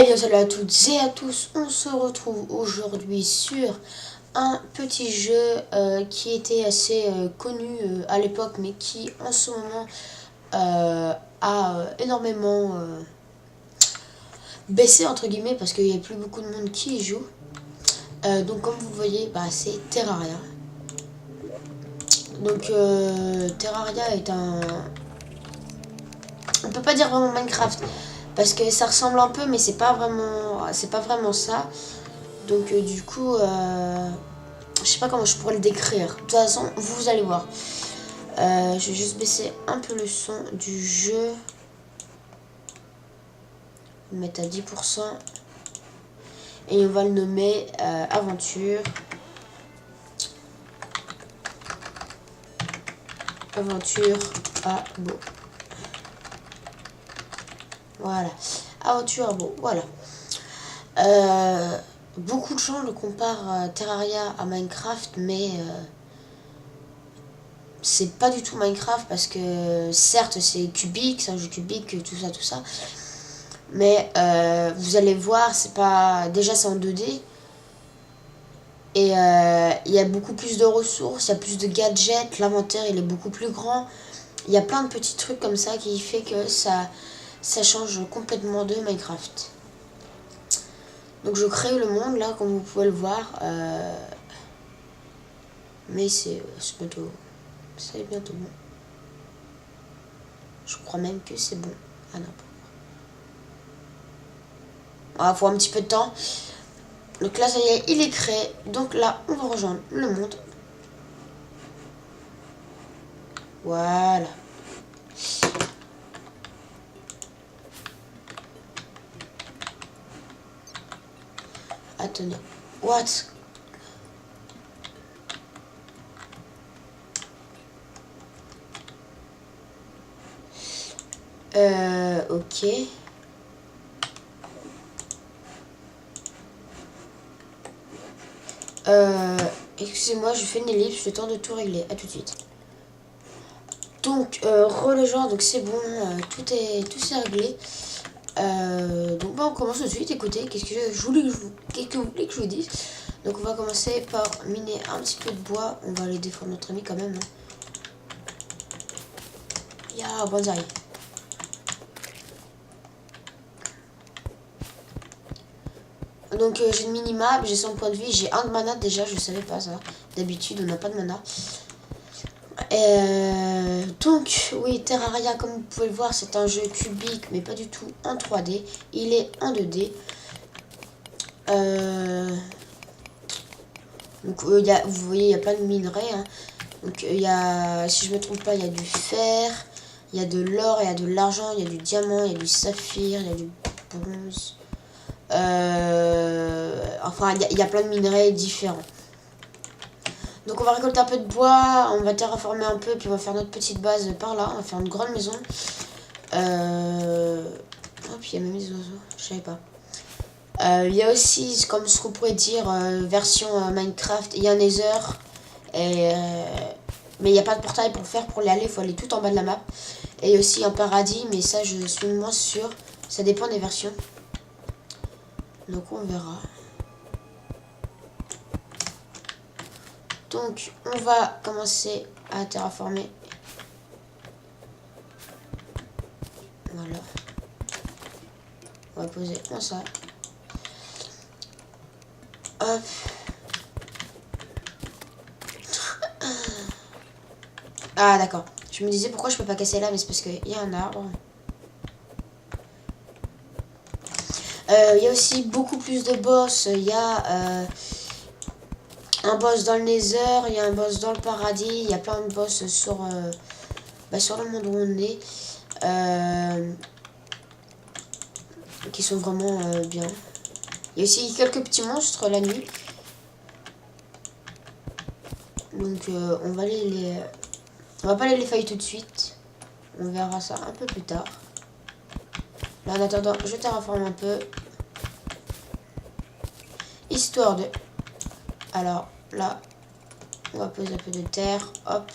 Eh bien salut à toutes et à tous, on se retrouve aujourd'hui sur un petit jeu qui était assez connu à l'époque mais qui en ce moment a énormément baissé entre guillemets parce qu'il n'y a plus beaucoup de monde qui y joue. Donc comme vous voyez, c'est Terraria. Donc Terraria est un... On peut pas dire vraiment Minecraft parce que ça ressemble un peu mais c'est pas vraiment ça. Donc du coup, je sais pas comment je pourrais le décrire. De toute façon, vous allez voir. Je vais juste baisser un peu le son du jeu. On va mettre à 10%. Et on va le nommer Aventure. Aventure à Beau. Voilà. Aventure à Beau. Voilà. Beaucoup de gens le comparent Terraria à Minecraft, mais c'est pas du tout Minecraft parce que certes c'est cubique, c'est un jeu cubique, tout ça. Mais vous allez voir, c'est pas. Déjà c'est en 2D. Et il y a beaucoup plus de ressources, il y a plus de gadgets, l'inventaire il est beaucoup plus grand. Il y a plein de petits trucs comme ça qui fait que ça change complètement de Minecraft. Donc je crée le monde là comme vous pouvez le voir. Mais c'est bientôt. C'est bientôt bon. Je crois même que c'est bon. Ah non. Il faut un petit peu de temps. Donc là, ça y est, il est créé. Donc là, on va rejoindre le monde. Voilà. Attendez. What? Ok. Excusez-moi, je fais une ellipse, le temps de tout régler. À tout de suite. Donc, le genre, donc c'est bon, tout est réglé. Donc, on commence tout de suite. Écoutez, qu'est-ce que vous voulez que je vous dise? Donc, on va commencer par miner un petit peu de bois. On va aller défendre notre ami quand même. Hein. Ya, bonsaï. Donc j'ai une minimap, j'ai 100 points de vie, j'ai 1 de mana déjà, je savais pas ça. D'habitude on n'a pas de mana. Donc oui, Terraria comme vous pouvez le voir c'est un jeu cubique mais pas du tout en 3D. Il est en 2D. Donc vous voyez il y a plein de minerais. Hein. Donc il y a, si je me trompe pas, il y a du fer, il y a de l'or, il y a de l'argent, il y a du diamant, il y a du saphir, il y a du bronze. Enfin, il y a plein de minerais différents. Donc on va récolter un peu de bois, on va terraformer un peu, puis on va faire notre petite base par là. On va faire une grande maison. Oh, puis il y a même des oiseaux, je savais pas. Il y a aussi, comme ce qu'on pourrait dire, version Minecraft, il y a un Nether. Mais il n'y a pas de portail pour le faire, pour y aller, il faut aller tout en bas de la map. Et il y a aussi un paradis, mais ça je suis moins sûr. Ça dépend des versions. Donc on verra. Donc on va commencer à terraformer. Voilà. On va poser comme ça. Hop. Ah d'accord. Je me disais pourquoi je peux pas casser là, mais c'est parce qu'il y a un arbre. Il y a aussi beaucoup plus de boss. Il y a un boss dans le Nether, il y a un boss dans le paradis, il y a plein de boss sur le monde où on est. Qui sont vraiment bien. Il y a aussi quelques petits monstres la nuit. Donc on va on va pas les fight tout de suite. On verra ça un peu plus tard. Là en attendant, je terraforme un peu. Histoire de... Alors là, on va poser un peu de terre. Hop.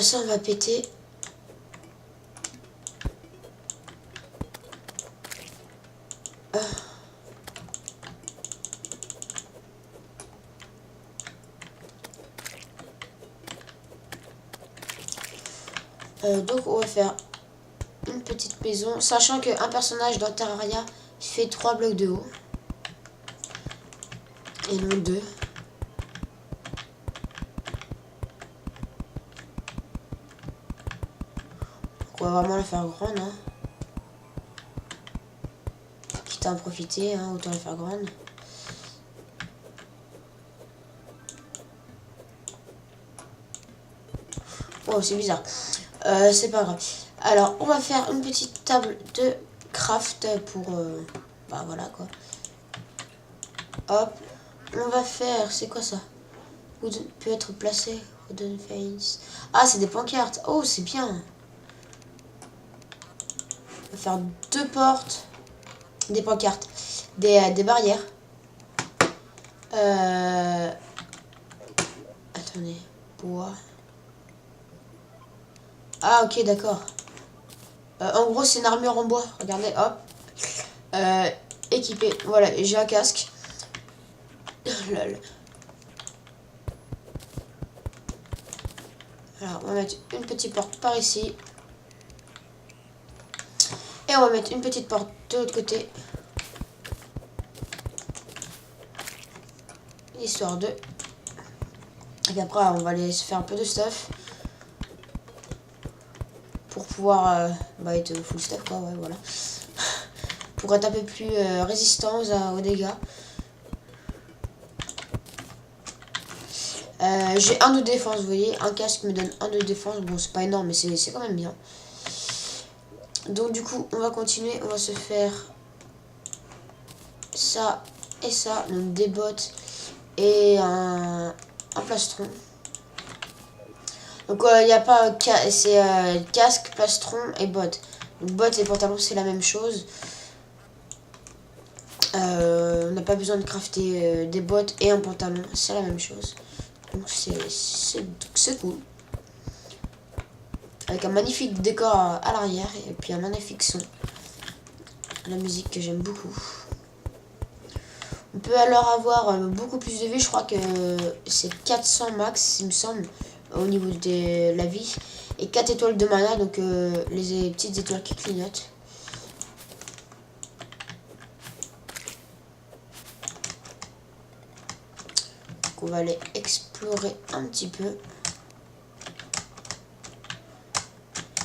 Ça on va péter. Donc on va faire une petite maison, sachant qu'un personnage dans Terraria fait 3 blocs de haut. Et non 2. Donc on va vraiment la faire grande. Hein. Quitte à en profiter, hein, autant la faire grande. Oh, c'est bizarre. C'est pas grave. Alors, on va faire une petite table de craft pour... bah voilà quoi. Hop. On va faire... C'est quoi ça? Wooden peut être placé. Wooden face. Ah, c'est des pancartes. Oh, c'est bien. On va faire 2 portes. Des pancartes. Des barrières. Attendez. Bois. Ah, ok, d'accord. En gros, c'est une armure en bois. Regardez, hop. Équipé. Voilà, j'ai un casque. Lol. Alors, on va mettre une petite porte par ici. Et on va mettre une petite porte de l'autre côté. Histoire de... Et puis après, on va aller se faire un peu de stuff. Pour pouvoir bah, être full stuff, quoi, ouais, voilà. Pour être un peu plus résistant aux dégâts. J'ai 1 de défense, vous voyez. Un casque me donne 1 de défense. Bon, c'est pas énorme, mais c'est quand même bien. Donc du coup, on va continuer. On va se faire ça et ça. Donc des bottes et un plastron. Donc il n'y a pas... C'est casque, plastron et bottes. Donc bottes et pantalons, c'est la même chose. On n'a pas besoin de crafter des bottes et un pantalon. C'est la même chose. Donc c'est cool. Avec un magnifique décor à l'arrière et puis un magnifique son. La musique que j'aime beaucoup. On peut alors avoir beaucoup plus de vie. Je crois que c'est 400 max, il me semble, au niveau de la vie. Et 4 étoiles de mana, donc les petites étoiles qui clignotent. Donc on va aller explorer un petit peu.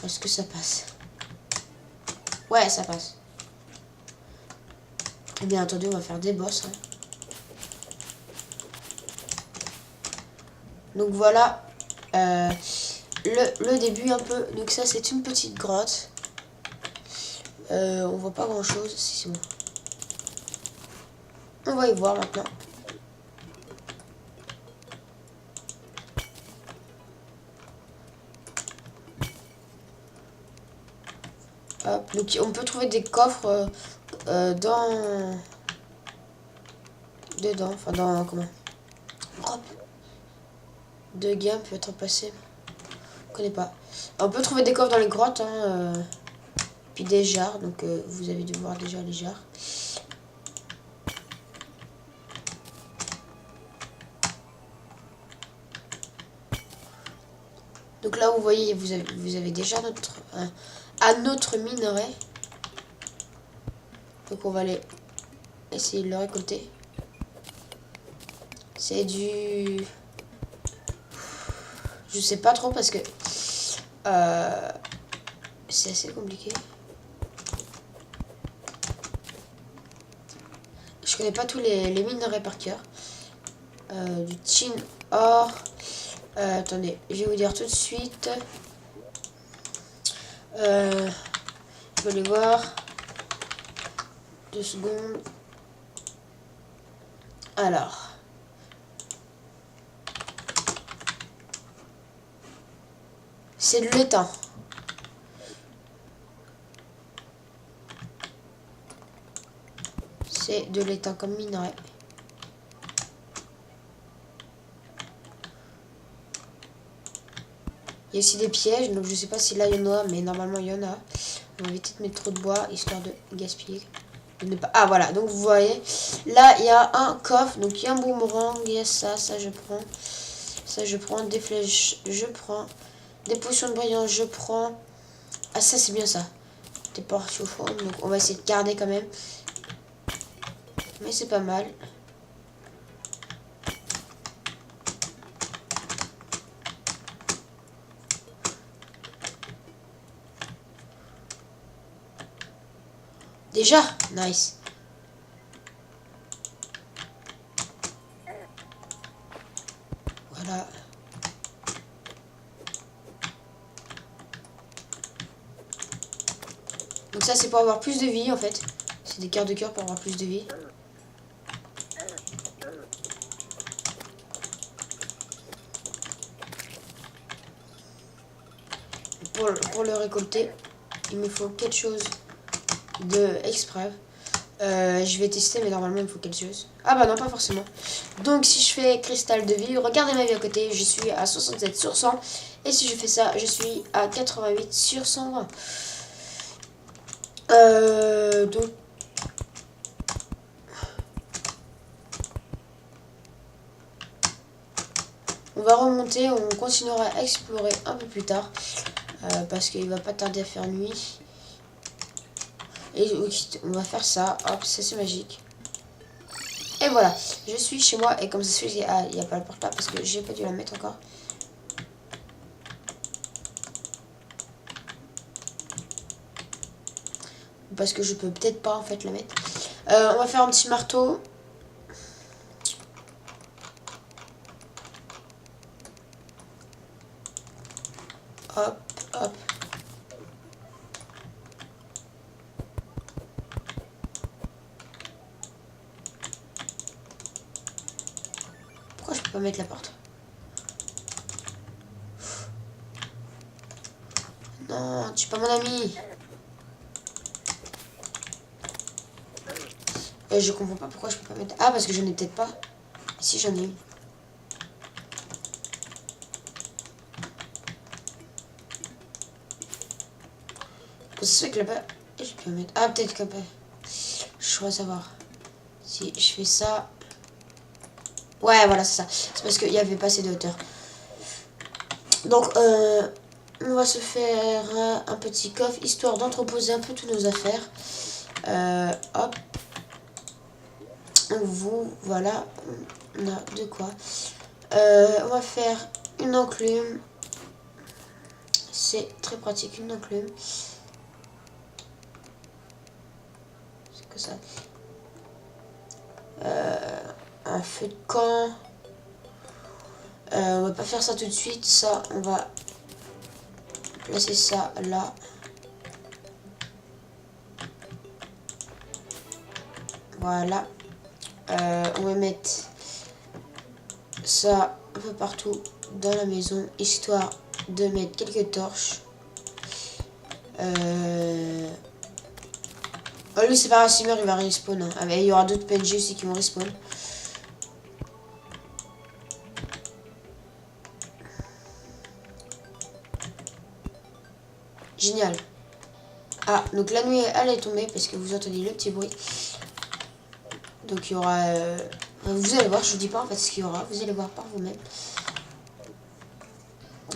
Est-ce que ça passe? Ouais, ça passe. Et bien entendu, on va faire des boss. Hein. Donc voilà le début un peu. Donc ça, c'est une petite grotte. On voit pas grand chose. Si c'est bon. On va y voir maintenant. Hop, donc on peut trouver des coffres dedans, enfin dans comment? Hop. De gamme peut être passé. Je connais pas. On peut trouver des coffres dans les grottes, hein, puis des jarres, donc vous avez dû voir déjà les jarres. Donc là, vous voyez, vous avez déjà un autre minerai. Donc on va aller essayer de le récolter. C'est du... Je sais pas trop parce que c'est assez compliqué. Je connais pas tous les minerais par cœur. Du tin or. Attendez, je vais vous dire tout de suite. Je vais aller voir. 2 secondes. Alors. C'est de l'étain. C'est de l'étain comme minerai. Il y a aussi des pièges, donc je sais pas si là il y en a, mais normalement il y en a. On va éviter de mettre trop de bois, histoire de gaspiller. De ne pas... Ah voilà, donc vous voyez, là il y a un coffre, donc il y a un boomerang, il y a ça je prends. Ça je prends, des flèches je prends. Des potions de brillance, je prends. Ah, ça, c'est bien ça. Des portes au fond, donc on va essayer de garder quand même. Mais c'est pas mal. Déjà, nice. Voilà. Donc ça, c'est pour avoir plus de vie, en fait. C'est des cœurs de cœur pour avoir plus de vie. Pour le récolter, il me faut quelque chose de exprès. Je vais tester, mais normalement, il me faut quelque chose. Ah bah non, pas forcément. Donc, si je fais cristal de vie, regardez ma vie à côté, je suis à 67 sur 100. Et si je fais ça, je suis à 88 sur 120. Donc... On va remonter, on continuera à explorer un peu plus tard. Parce qu'il va pas tarder à faire nuit. Et on va faire ça. Hop, ça c'est magique. Et voilà, je suis chez moi. Et comme ça se fait, il n'y a pas le portable parce que j'ai pas dû la mettre encore. Parce que je peux peut-être pas en fait la mettre. On va faire un petit marteau. Hop, hop. Pourquoi je peux pas mettre la porte? Non, tu es pas mon ami. Et je comprends pas pourquoi je peux pas mettre... Ah, parce que j'en ai peut-être pas. Si, j'en ai une. C'est que là-bas, je peux mettre... Ah, peut-être que... Je dois savoir. Si je fais ça... Ouais, voilà, c'est ça. C'est parce qu'il y avait pas assez de hauteur. Donc, on va se faire un petit coffre, histoire d'entreposer un peu toutes nos affaires. Hop. Voilà, on a de quoi. On va faire une enclume. C'est très pratique, une enclume. C'est que ça. Un feu de camp. On va pas faire ça tout de suite. Ça, on va placer ça là. Voilà. On va mettre ça un peu partout dans la maison, histoire de mettre quelques torches. Oh, lui, c'est pas grave, s'il meurt, il va respawn. Hein. Ah, mais il y aura d'autres PNG aussi qui vont respawn. Génial. Ah, donc la nuit, elle est tombée parce que vous entendez le petit bruit. Donc il y aura... vous allez voir, je vous dis pas en fait ce qu'il y aura. Vous allez voir par vous-même.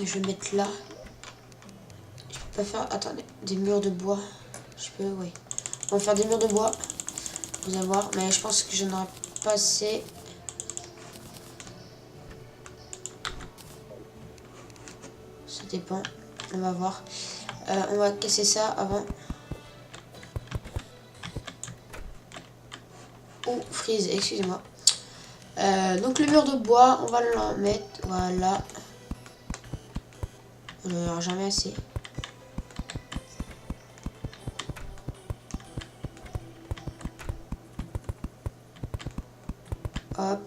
Je vais mettre là. Je peux pas faire... Attendez, des murs de bois. Je peux, oui. On va faire des murs de bois. Vous allez voir, mais je pense que je n'aurai pas assez. Ça dépend. On va voir. On va casser ça avant. Oh, freeze, excusez-moi. Donc le mur de bois, on va l'en mettre. Voilà. On n'en aura jamais assez. Hop.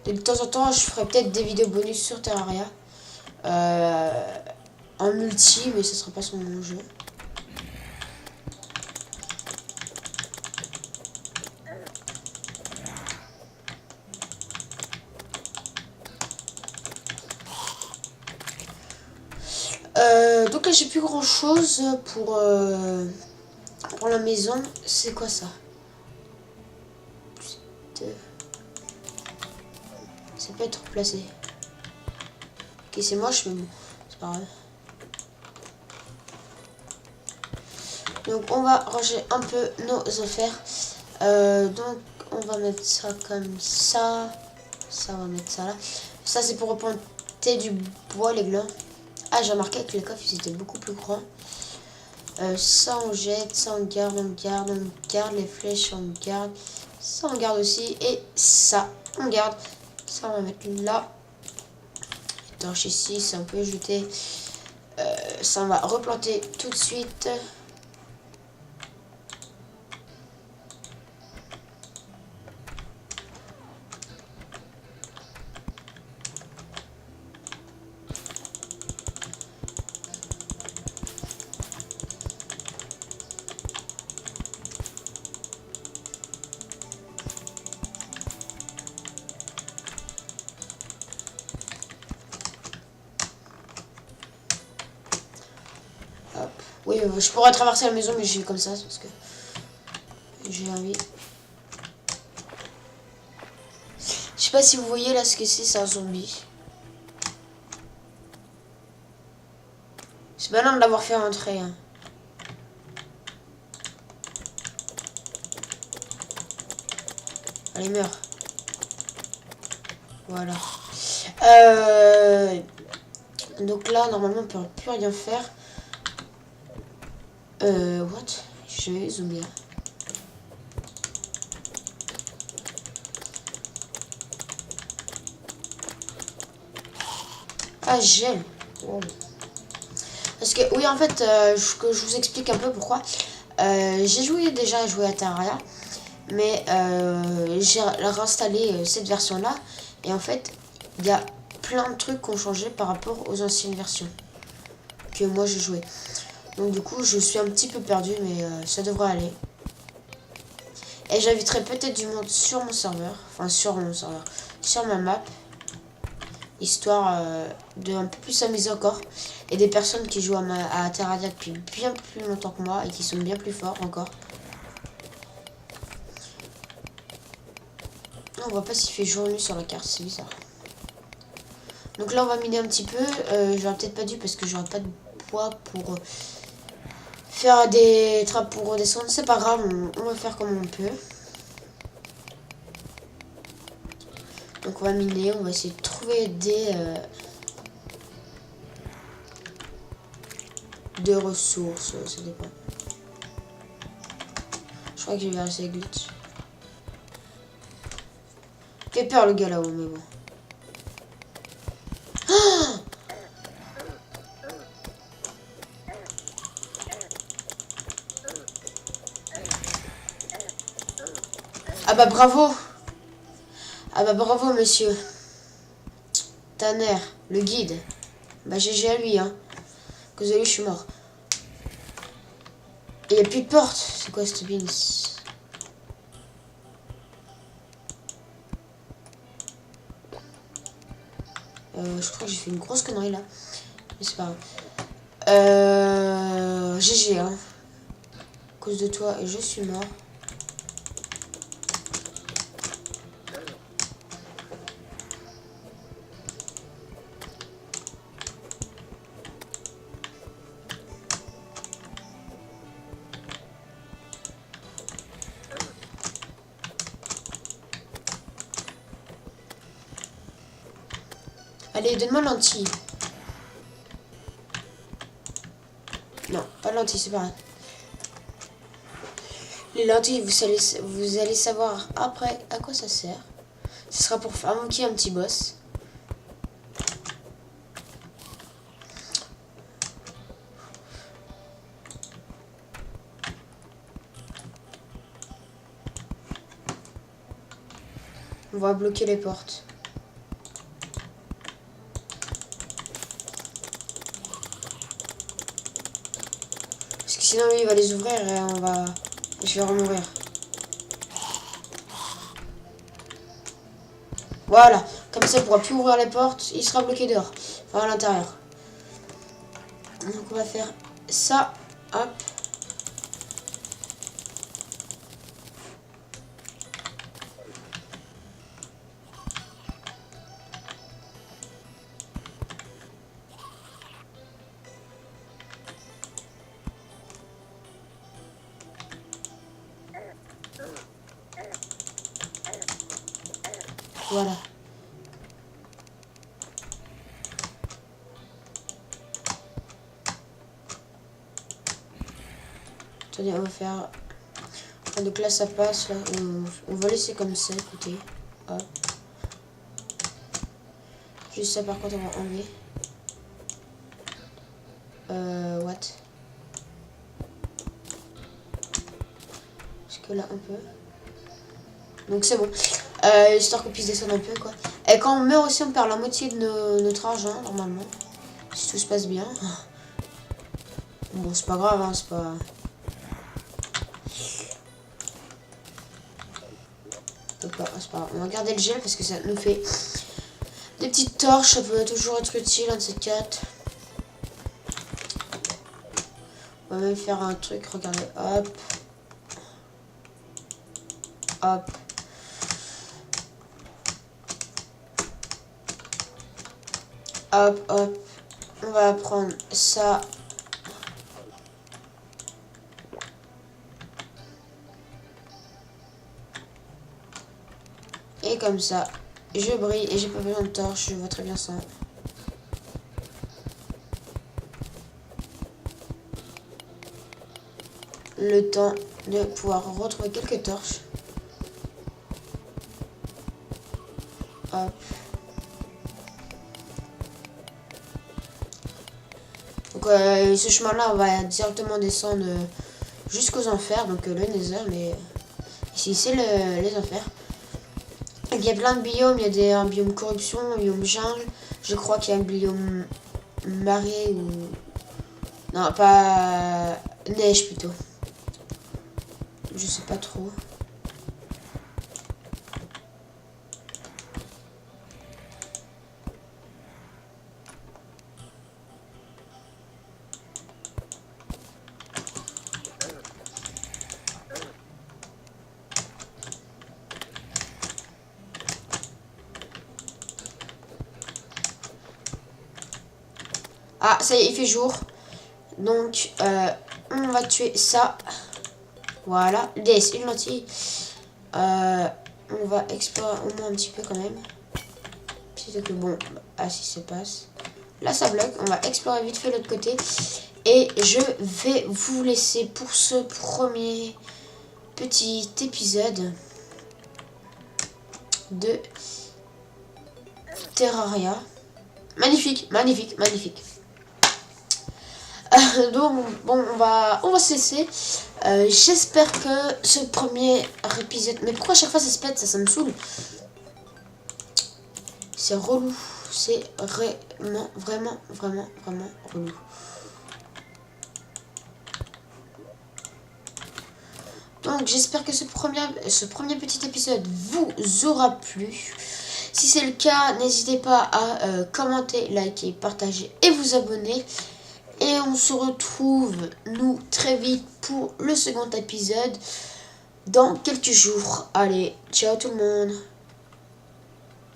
De temps en temps, je ferai peut-être des vidéos bonus sur Terraria. En multi, mais ce sera pas sur mon jeu. Donc là, j'ai plus grand chose pour la maison. C'est quoi ça? 2. peut être replacé. Ok, c'est moche, mais bon, c'est pas grave. Donc on va ranger un peu nos affaires. Donc on va mettre ça comme ça. Ça, on va mettre ça là. Ça, c'est pour remonter du bois, les glands. Ah, j'ai remarqué que les coffres, ils étaient beaucoup plus grands. Ça, on jette. Ça, on garde, on garde, on garde. Les flèches, on garde. Ça, on garde aussi. Et ça, on garde. Ça, on va mettre là. Les torches ici, c'est un peu jeté. Ça, on va replanter tout de suite. Hop. Oui, je pourrais traverser la maison, mais je vais comme ça, parce que j'ai envie. Je sais pas si vous voyez là ce que c'est un zombie. C'est malin de l'avoir fait rentrer. Hein. Allez, meurs. Voilà. Donc là, normalement, on peut plus rien faire. What? Je vais zoomer. Ah, gel. Wow. Parce que, oui, en fait, que je vous explique un peu pourquoi. J'ai déjà joué à Terraria. Mais j'ai réinstallé cette version-là. Et en fait, il y a plein de trucs qui ont changé par rapport aux anciennes versions que moi j'ai joué. Donc du coup, je suis un petit peu perdu, mais ça devrait aller. Et j'inviterai peut-être du monde sur mon serveur. Enfin, sur mon serveur. Sur ma map. Histoire de un peu plus s'amuser encore. Et des personnes qui jouent à Terraria depuis bien plus longtemps que moi. Et qui sont bien plus forts encore. On voit pas s'il fait jour ou nuit sur la carte. C'est bizarre. Donc là, on va miner un petit peu. J'aurais peut-être pas dû parce que j'aurais pas de poids pour faire des trappes pour redescendre. C'est pas grave, on va faire comme on peut. Donc on va miner, on va essayer de trouver des ressources, ça dépend. Je crois que je vais vérifier glitch. Fait peur le gars là-haut, mais bon. Ah bah bravo. Ah bah bravo monsieur. Tanner, le guide. Bah GG à lui hein. Que vous avez, je suis mort. Et il n'y a plus de porte. C'est quoi cette beans? Je crois que j'ai fait une grosse connerie là. Mais c'est pas grave. GG hein. À cause de toi, je suis mort. Allez, donne-moi lentille. Non, pas lentille, c'est pas grave. Les lentilles, vous allez savoir après à quoi ça sert. Ce sera pour invoquer un petit boss. On va bloquer les portes. Parce que sinon lui il va les ouvrir et je vais remourir. Voilà, comme ça il pourra plus ouvrir les portes, il sera bloqué dehors, enfin à l'intérieur. Donc on va faire ça, hop. Voilà. Attendez, on va faire... Donc là, ça passe. Là. On va laisser comme ça, écoutez. Hop. Juste ça, par contre, on va enlever. What? Parce que là, un peu. Donc c'est bon. Histoire qu'on puisse descendre un peu, quoi. Et quand on meurt aussi, on perd la moitié de notre argent, normalement. Si tout se passe bien. Bon, c'est pas grave, hein, c'est pas... C'est pas grave. On va garder le gel parce que ça nous fait des petites torches. Ça peut toujours être utile, un de ces quatre. On va même faire un truc, regardez. Hop. Hop. Hop, hop. On va prendre ça. Et comme ça, je brille et j'ai pas besoin de torche, je vois très bien ça. Le temps de pouvoir retrouver quelques torches. Hop. Donc ce chemin-là, on va directement descendre jusqu'aux enfers, donc le Nether, mais ici c'est les enfers. Il y a plein de biomes, il y a un biome corruption, un biome jungle, je crois qu'il y a un biome marée ou... Non, pas neige plutôt. Je sais pas trop. Ah, ça y est, il fait jour. Donc, on va tuer ça. Voilà. DS, une lentille. On va explorer au moins un petit peu quand même. Plutôt que bon. Ah, si ça passe. Là, ça bloque. On va explorer vite fait l'autre côté. Et je vais vous laisser pour ce premier petit épisode de Terraria. Magnifique, magnifique, magnifique. Donc bon, on va se laisser. J'espère que ce premier épisode... Mais pourquoi à chaque fois ça se pète, ça me saoule. C'est relou. C'est vraiment relou. Donc j'espère que ce premier petit épisode vous aura plu. Si c'est le cas, n'hésitez pas à commenter, liker, partager et vous abonner. Et on se retrouve, nous, très vite pour le second épisode dans quelques jours. Allez, ciao tout le monde.